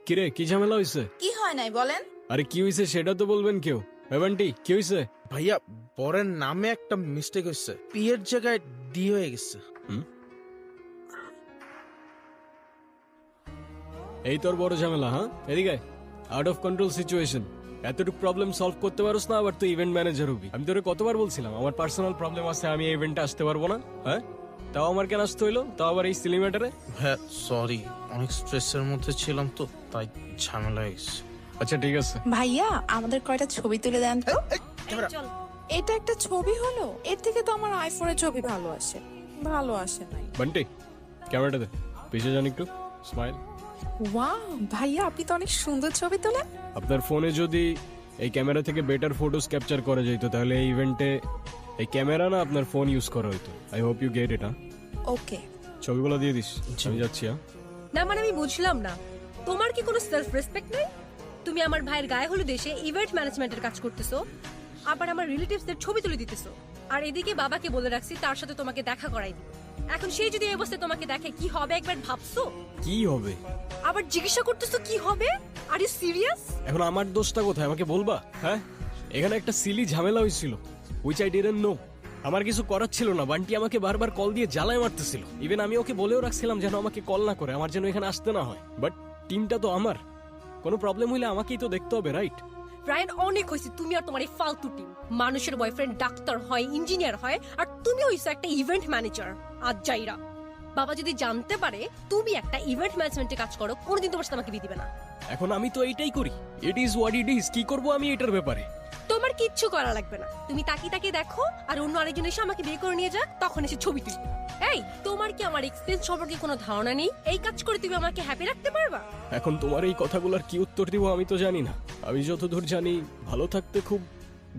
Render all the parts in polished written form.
কিরে কি ঝামেলা হইছে? কি হয় নাই বলেন? আরে কি হইছে সেটা তো বলবেন কেউ। এভান্টি কি হইছে? ভাইয়া বরের নামে একটা মিস্টেক হয়েছে, পি এর জায়গায় ডি হয়ে গেছে। এই তোর বড় ঝামেলা? হ্যাঁ এদিকে আউট অফ কন্ট্রোল সিচুয়েশন। এতটুকু প্রবলেম সলভ করতে পারোস না, আবার তুই ইভেন্ট ম্যানেজার হবি। আমি তোরে কতবার বলছিলাম আমার পার্সোনাল প্রবলেম আছে, আমি এই ইভেন্টে আসতে পারবো না। হ্যাঁ তাও আমার কেন আসতে হইলো, তাও আবার এই সিলি ম্যাটারে? হ্যাঁ সরি, অনেক স্ট্রেসের মধ্যে ছিলাম তো, তাই ঝামেলা হয়ে গেছে। আচ্ছা ঠিক আছে। ভাইয়া আমাদের কয়টা ছবি তুলে দেন তো। ক্যামেরা। এটা একটা ছবি হলো, এর থেকে তো আমার আইফোনের ছবি ভালো আসে। ভালো আসে নাই। বান্টি ক্যামেরাটা দে, পিছিয়ে যান একটু, স্মাইল। ওয়াও ভাইয়া আপনি তো অনেক সুন্দর ছবি তোলেন। আপনার ফোনে যদি এই ক্যামেরা থেকে বেটার ফটোস ক্যাপচার করা যেত তাহলে এই ইভেন্টে এই ক্যামেরা না আপনার ফোন ইউজ করা হইতো। I hope you get it. Okay ছবিগুলো দিয়ে দিস, আমি যাচ্ছি। হ্যাঁ না মানে আমি বুঝলাম না, তোমার কি কোনো সেলফ রেসপেক্ট নেই? তুমি আমার ভাইয়ের গায়ে হলুদ দেশে ইভেন্ট ম্যানেজমেন্টের কাজ করতেছো, আবার আমার রিলেটিভসদের ছবি তুলে দিতেছো, আর এদিকে বাবাকে বলে রাখছি তার সাথে তোমাকে দেখা করাই দিই। এখন সেই যদি এই অবস্থায় তোমাকে দেখে কি হবে একবার ভাবছো? কি হবে? আবার জিজ্ঞাসা করতেছো কি হবে? Are you serious? এখন আমার দোষটা কোথায় আমাকে বলবা? হ্যাঁ এখানে একটা সিলি ঝামেলা হয়েছিল, উইচ আই ডিডন্ট নো। আমার কিছু করার ছিল না, বান্টি আমাকে বারবার কল দিয়ে জ্বালায় মারতেছিল। ইভেন আমি ওকে বলেও রাখছিলাম যেন আমাকে কল না করে, আমার যেন এখানে আসতে না হয়। বাট টিমটা তো আমার, কোনো প্রবলেম হইলে আমাকেই তো দেখতে হবে, রাইট? রায়ন অনেক হয়েছে তুমি আর তোমার এই ফালতু টিম। মানুষের বয়ফ্রেন্ড ডাক্তার হয়, ইঞ্জিনিয়ার হয়, আর তুমি হইছো একটা ইভেন্ট ম্যানেজার। আজ যাইরা বাবা যদি জানতে পারে তুমি একটা ইভেন্ট ম্যানেজমেন্টে কাজ করো, কোনোদিন তোমার সাথে আমাকে বিয়ে দিবে না। এখন আমি তো এইটাই করি, it is what it is. কি করবো আমি এটার ব্যাপারে? তোমার কিচ্ছু করা লাগবে না, তুমি তাকিয়ে তাকিয়ে দেখো আর অন্য আরেকজন এসে আমাকে বিয়ে করে নিয়ে যাক, তখন এসে ছবি তুলি। এই তোমার কি আমার এক্সপেরিয়েন্স সম্পর্কে কোনো ধারণা নেই? এই কাজ করে তুমি আমাকে হ্যাপি রাখতে পারবা? এখন তোমার এই কথাগুলোর কি উত্তর দিব আমি তো জানি না। আমি যতদূর জানি ভালো থাকতে খুব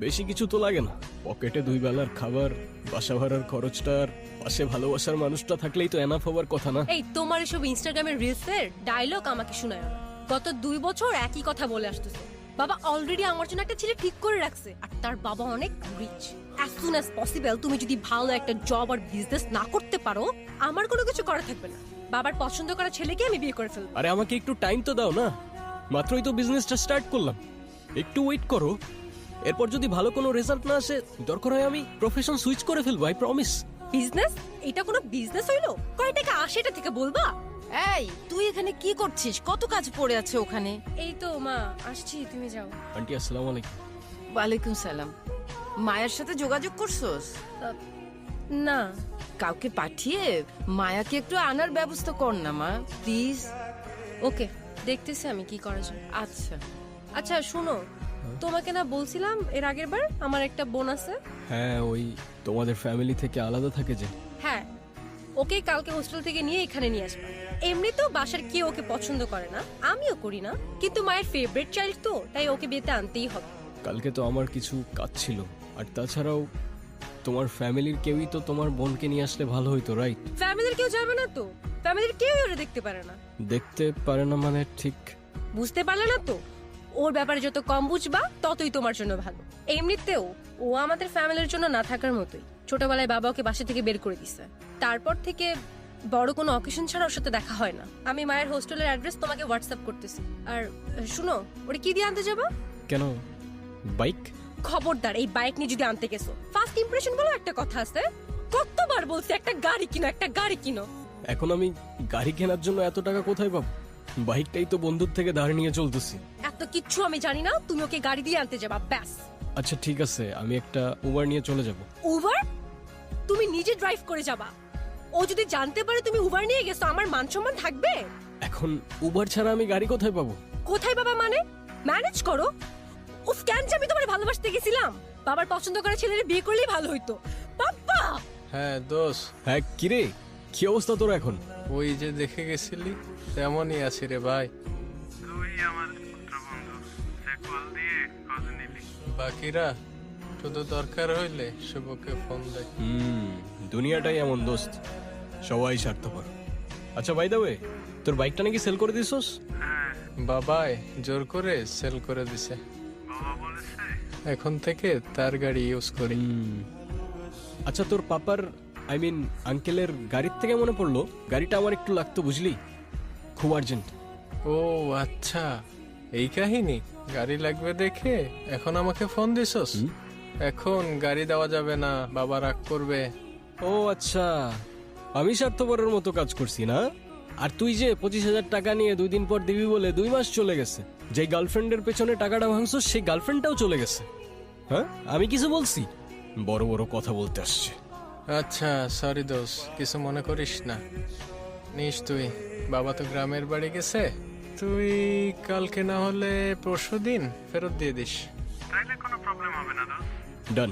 বেশি কিছু তো লাগে না। পকেটে 2 বেলার খাবার, বাসা ভাড়ার খরচটা, আর পাশে ভালোবাসার মানুষটা থাকলেই তো এনাফ হবার কথা না? এই তোমার এসব ইনস্টাগ্রামের রিলসের ডায়লগ আমাকে শোনায় না। গত 2 বছর একই কথা বলে আসতেছে। বাবা অলরেডি আমার জন্য একটা ছেলে ঠিক করে রাখছে, আর তার বাবা অনেক rich. As soon as possible তুমি যদি ভালো একটা জব আর বিজনেস না করতে পারো, আমার কোনো কিছু করা থাকবে না। বাবার পছন্দ করা ছেলেকে আমি বিয়ে করে ফেলবো। আরে আমাকে একটু টাইম তো দাও না, মাত্রই তো বিজনেসটা স্টার্ট করলাম, একটু ওয়েট করো। এরপর যদি ভালো কোনো রেজাল্ট না আসে, দরকার হয় আমি প্রফেশন সুইচ করে ফেলবো, আই প্রমিস। বিজনেস? এটা কোনো বিজনেস হইলো? কয় টাকা আসে এটা থেকে বলবা? এই তুই এখানে কি করছিস? কত কাজ পড়ে আছে ওখানে। এই তো মা আসছি, তুমি যাও। আন্টি আসসালামু আলাইকুম। ওয়ালাইকুম সালাম। মায়ের সাথে যোগাযোগ করছস? না। কাউকে পাঠিয়ে মায়াকে একটু আনার ব্যবস্থা কর না মা, প্লিজ। ওকে দেখতেছি আমি কি করা যায়। আচ্ছা আচ্ছা শুনো, তোমাকে না বলছিলাম এর আগের বার আমার একটা বোন আছে? হ্যাঁ ওই তোমাদের ফ্যামিলি থেকে আলাদা থাকে যে। হ্যাঁ, ওকে কালকে হোস্টেল থেকে নিয়ে এখানে নিয়ে আসবা। এমনিতেও বাসার কেউ ওকে পছন্দ করে না, আমিও করি না, কিন্তু মায়ের ফেভারিট চাইল্ড তো, তাই ওকে বিয়েতে আনতেই হবে। কালকে তো আমার কিছু কাজ ছিল, আর তাছাড়াও তোমার ফ্যামিলির কেউই তো তোমার বোনকে নিয়ে আসলে ভালো হইতো, রাইট? ফ্যামিলির কেউ যাবে না তো? ফ্যামিলির কেউই ওরা দেখতে পারে না। দেখতে পারে না মানে? ঠিক বুঝতে পারলে না তো? ওর ব্যাপারে যত কম বুঝবা ততই তোমার জন্য ভালো। এমনিতেও ও আমাদের ফ্যামিলির জন্য না থাকার মতোই। ছোটবেলায় বাবা ওকে বাসা থেকে বের করে দিছে, তারপর থেকে বড় কোনো অকেশন ছাড়া ওর সাথে দেখা হয় না। আমি মায়ের হোস্টেলের অ্যাড্রেস তোমাকে হোয়াটসঅ্যাপ করতেছি। আর শুনো, ওরে কি দিয়ে আনতে যাবা? কেন? বাইক? খবরদার এই বাইক নিয়ে যদি আনতে গেছো, ফার্স্ট ইমপ্রেশন বলো একটা কথা আছে। কতবার বলছি একটা গাড়ি কিনো, একটা গাড়ি কিনো। এখন আমি গাড়ি কেনার জন্য এত টাকা কোথায় পাবো? বাইকটাই তো বন্ধুর থেকে ধার নিয়ে চলতেছি। এত কিচ্ছু আমি জানি না, তুমি ওকে গাড়ি দিয়ে আনতে যাবা ব্যাস। আচ্ছা ঠিক আছে, আমি একটা উবার নিয়ে চলে যাব। উবার? তুমি নিজে ড্রাইভ করে যাবা? ও যদি জানতে পারে তুমি উবার নিয়ে গেছো, আমার মান সম্মান থাকবে? এখন উবার ছাড়া আমি গাড়ি কোথায় পাবো? কোথায় বাবা মানে? ম্যানেজ করো। উফ, কেন যে আমি তোমার ভালোবাসতে গেছিলাম? বাবার পছন্দ করা ছেলের বিয়ে করলেই ভালো হইতো। বাবা! হ্যাঁ দোষ, হ্যাঁ কিরে, কি অবস্থা তোর এখন? ওই যে দেখে গেছিলি তেমনই আছি রে ভাই। তুই আমার পুত্র বন্ধু, সে কল দিয়ে খোঁজ নিলি। বাকিরা শুধু দরকার হইলে শুভকে ফোন দেয়। দুনিয়াটাই এমন দোস্ত, সবাই স্বার্থপর। আচ্ছা বাই দ্য ওয়ে, তোর বাইকটা নাকি সেল করে দিছস? হ্যাঁ, বাবাই জোর করে সেল করে দিছে। বাবা বলেছে এখন থেকে তার গাড়ি ইউজ করি। আচ্ছা তোর পাপার আই মিন আঙ্কেলের গাড়ির থেকে মনে পড়লো, গাড়িটা আমার একটু লাগতো বুঝলি, খুব আর্জেন্ট। ও আচ্ছা, এই কাহিনী। গাড়ি লাগবে দেখে এখন আমাকে ফোন দিছস? এখন গাড়ি দেওয়া যাবে না, বাবা রাগ করবে। ও আচ্ছা, আমি স্বার্থপরের মতো কাজ করছি না? আর তুই যে 25,000 টাকা নিয়ে 2 দিন পর দিবি বলে 2 মাস চলে গেছে, যে গার্লফ্রেন্ডের পেছনে টাকাটা ভাঙছস সেই গার্লফ্রেন্ডটাও চলে গেছে। হ্যাঁ, আমি কিছু বলছি? বড় বড় কথা বলতে আসছে। আচ্ছা সরি দোষ, কিছু মনে করিস না। নিস তুই, বাবা তো গ্রামের বাড়ি গেছে, তুই কালকে না হলে পরশু দিন ফেরত দিয়ে দিস। তাইলে কোনো প্রবলেম হবে না দোস্ত। ডান।